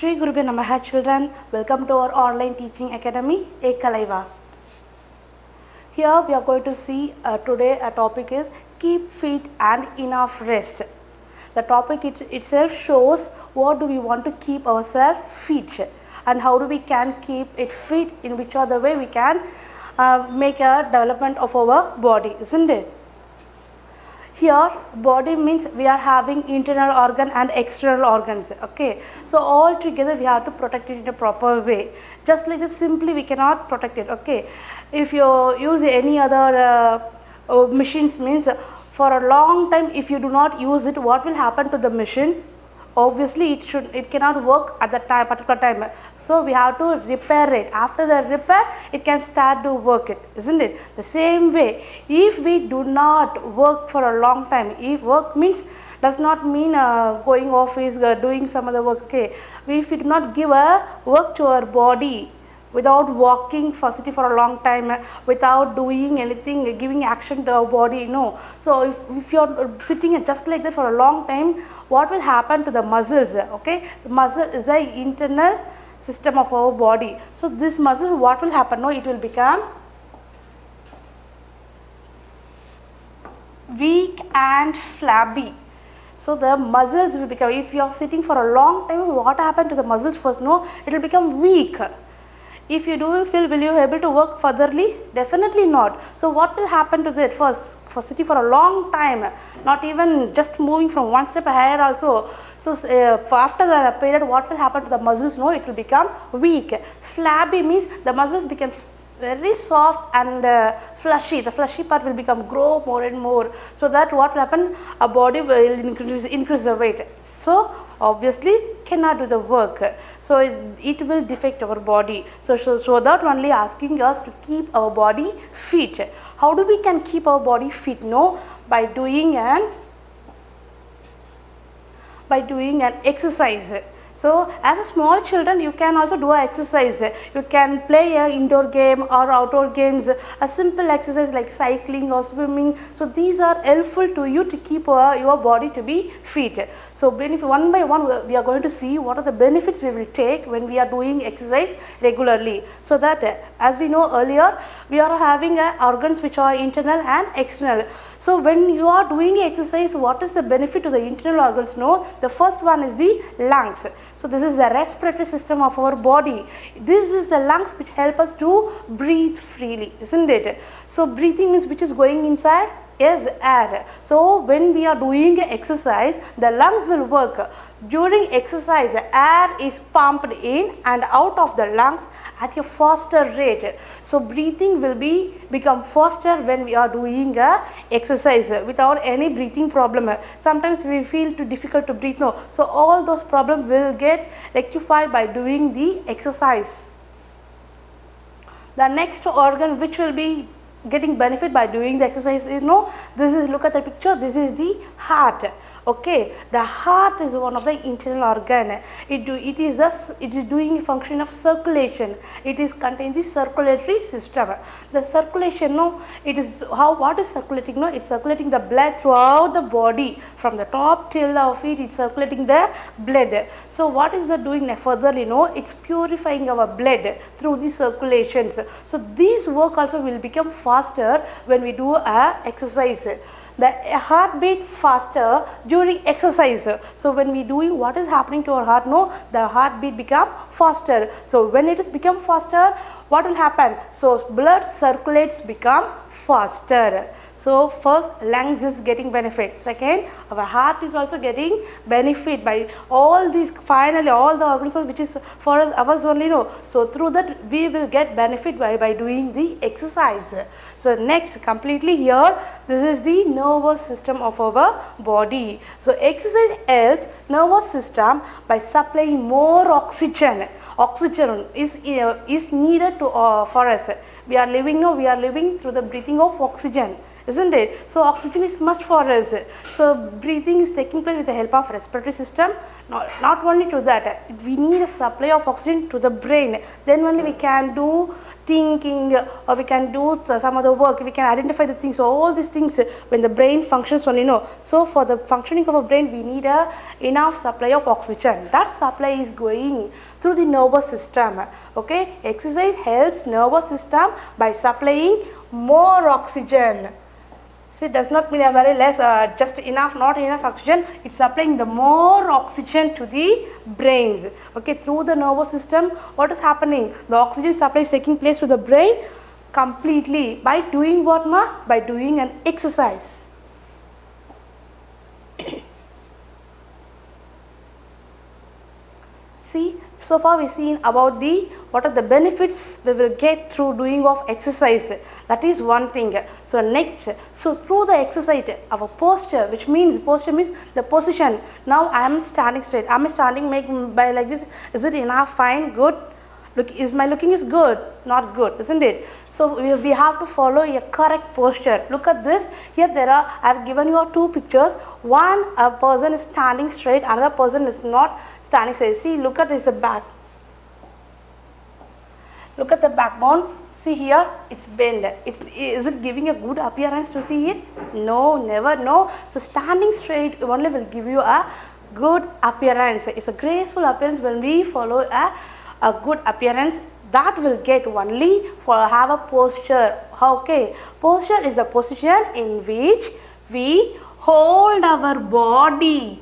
Shri Gurubhyo Namaha children, welcome to our online teaching academy Ekalaiva. Here we are going to see today a topic is keep fit and enough rest. The topic itself shows what do we want to keep ourselves fit and how do we can keep it fit, in which other way we can make a development of our body, isn't it? Here body means we are having internal organ and external organs, okay. So all together we have to protect it in a proper way. Just like this simply we cannot protect it, okay. If you use any other machines, means for a long time if you do not use it, what will happen to the machine? Obviously it cannot work at that particular time, so we have to repair it. After the repair it can start to work it, isn't it? The same way, if we do not work for a long time, if work means does not mean going office, doing some other work, okay. If we do not give a work to our body, without walking for city for a long time, without doing anything, giving action to our body, no. So if you are sitting just like that for a long time, what will happen to the muscles, okay. The muscle is the internal system of our body. So this muscle, what will happen? No, it will become weak and flabby. So the muscles will become, if you are sitting for a long time, what happened to the muscles first? No, it will become weak. If you do feel, will you able to work furtherly? Definitely not. So what will happen to that? First, for sitting for a long time, not even just moving from one step ahead also. So after the period, what will happen to the muscles? No, it will become weak. Flabby means the muscles become very soft and fleshy. The fleshy part will become grow more and more. So that what will happen? Our body will increase the weight. So obviously cannot do the work. So it will defect our body. So that only asking us to keep our body fit. How do we can keep our body fit? No, by doing an exercise. So as a small children, you can also do an exercise. You can play a indoor game or outdoor games, a simple exercise like cycling or swimming. So these are helpful to you to keep your body to be fit. So one by one we are going to see what are the benefits we will take when we are doing exercise regularly. So that as we know earlier, we are having organs which are internal and external. So when you are doing exercise, what is the benefit to the internal organs? No, the first one is the lungs. So this is the respiratory system of our body. This is the lungs which help us to breathe freely, isn't it? So breathing means which is going inside? Yes, air. So when we are doing exercise, the lungs will work. During exercise, air is pumped in and out of the lungs at a faster rate. So breathing will become faster when we are doing exercise without any breathing problem. Sometimes we feel too difficult to breathe. No. So all those problems will get rectified by doing the exercise. The next organ which will be getting benefit by doing the exercise is, this is, look at the picture, this is the heart. Okay, the heart is one of the internal organ. It is doing a function of circulation. It is contains the circulatory system. The circulation, what is circulating? No, it's circulating the blood throughout the body, from the top till our feet. It's circulating the blood. So what is it doing furtherly? It's purifying our blood through the circulations. So this work also will become faster when we do exercise. The heart beat faster during exercise. So when we doing, what is happening to our heart? No, the heartbeat become faster. So when it is become faster, what will happen? So blood circulates become faster. So first, lungs is getting benefit. Second, our heart is also getting benefit by all these, finally all the organs which is for us, ours only. So through that we will get benefit by doing the exercise. So next, completely here, this is the nervous system of our body. So exercise helps nervous system by supplying more oxygen. Oxygen is needed for us. We are living through the breathing of oxygen. isn't it? So oxygen is must for us. So breathing is taking place with the help of respiratory system. Not only to that, we need a supply of oxygen to the brain. Then only we can do thinking, or we can do some other work, we can identify the things. So all these things, when the brain functions only, so for the functioning of a brain we need a enough supply of oxygen. That supply is going through the nervous system. Okay, exercise helps nervous system by supplying more oxygen. See, it does not mean a very less, just enough, not enough oxygen. It's supplying the more oxygen to the brains. Okay, through the nervous system, what is happening? The oxygen supply is taking place to the brain completely by doing what, ma? By doing an exercise. See, so far we seen about the what are the benefits we will get through doing of exercise. That is one thing. So next, so through the exercise, our posture, which means posture means the position. Now I am standing straight. I am standing make by like this. Is it enough? Fine, good. Look, is my looking is good? Not good, isn't it? So we have to follow a correct posture. Look at this. Here there are, I have given you two pictures. One, a person is standing straight, another person is not standing straight. See, look at this back. Look at the backbone. See here, it's bent. Is it giving a good appearance to see it? No, never, no. So standing straight only will give you a good appearance. It's a graceful appearance when we follow a good appearance. That will get only for have a posture. Okay, posture is the position in which we hold our body.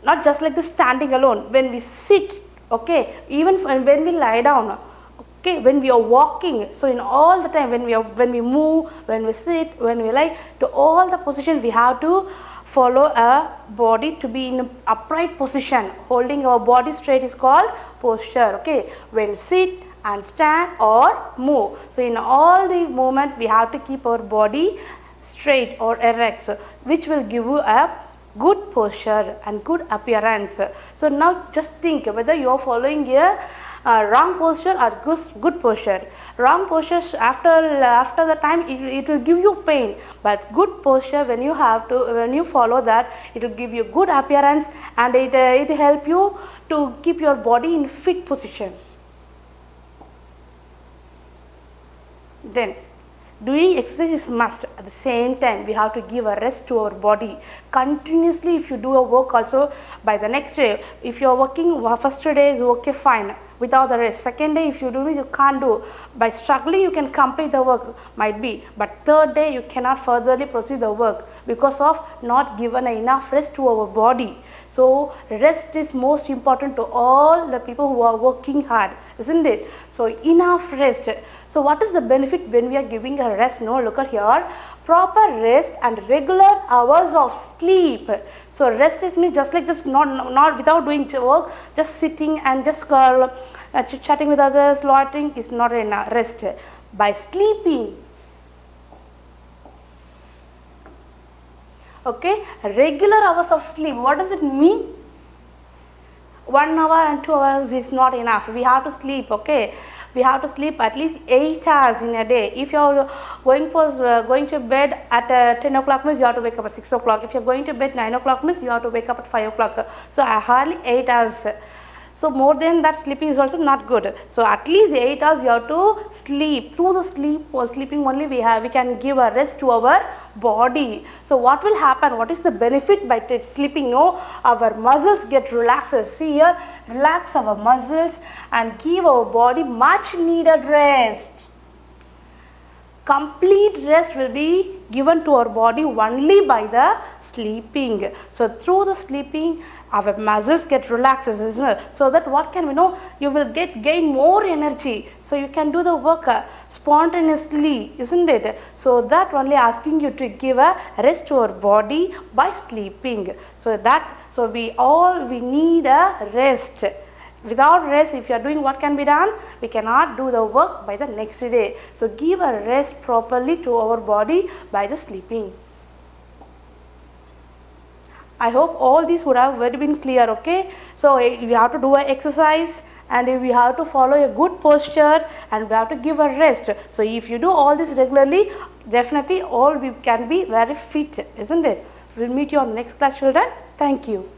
Not just like the standing alone. When we sit, okay, even when we lie down, okay, when we are walking, so in all the time when we move, when we sit, when we lie, to all the positions we have to follow a body to be in an upright position. Holding our body straight is called posture. Okay, when sit and stand or move, so in all the movement we have to keep our body straight or erect, so which will give you a good posture and good appearance. So now just think whether you are following a wrong posture or good posture. Wrong posture after the time it will give you pain, but good posture when you follow that, it will give you good appearance and it help you to keep your body in fit position. Then doing exercise is must. At the same time we have to give a rest to our body continuously. If you do a work also, by the next day, if you are working, first day is okay, fine, without the rest. Second day if you do it, you can't do. By struggling you can complete the work, might be, but third day you cannot furtherly proceed the work because of not given enough rest to our body. So rest is most important to all the people who are working hard, isn't it? So enough rest. So what is the benefit when we are giving a rest? No, look at here, proper rest and regular hours of sleep. So rest is mean just like this, not without doing work, just sitting and just chatting with others, loitering is not enough rest. By sleeping, okay, regular hours of sleep. What does it mean? 1 hour and 2 hours is not enough. We have to sleep, okay. We have to sleep at least 8 hours in a day. If you are going to bed at 10 o'clock means you have to wake up at 6 o'clock. If you are going to bed 9 o'clock means you have to wake up at 5 o'clock. So hardly 8 hours. So more than that sleeping is also not good. So at least 8 hours you have to sleep. Through the sleeping only we can give a rest to our body. So what will happen? What is the benefit by sleeping? No, our muscles get relaxed. See here, relax our muscles and give our body much needed rest. Complete rest will be given to our body only by the sleeping. So through the sleeping our muscles get relaxed, isn't it? So that what can we know? You will gain more energy. So you can do the work spontaneously, isn't it? So that only asking you to give a rest to our body by sleeping. So we need a rest. Without rest, if you are doing what can be done, we cannot do the work by the next day. So give a rest properly to our body by the sleeping. I hope all these would have very been clear, okay. So we have to do an exercise and we have to follow a good posture and we have to give a rest. So if you do all this regularly, definitely all we can be very fit, isn't it? We'll meet you on the next class, children. Thank you.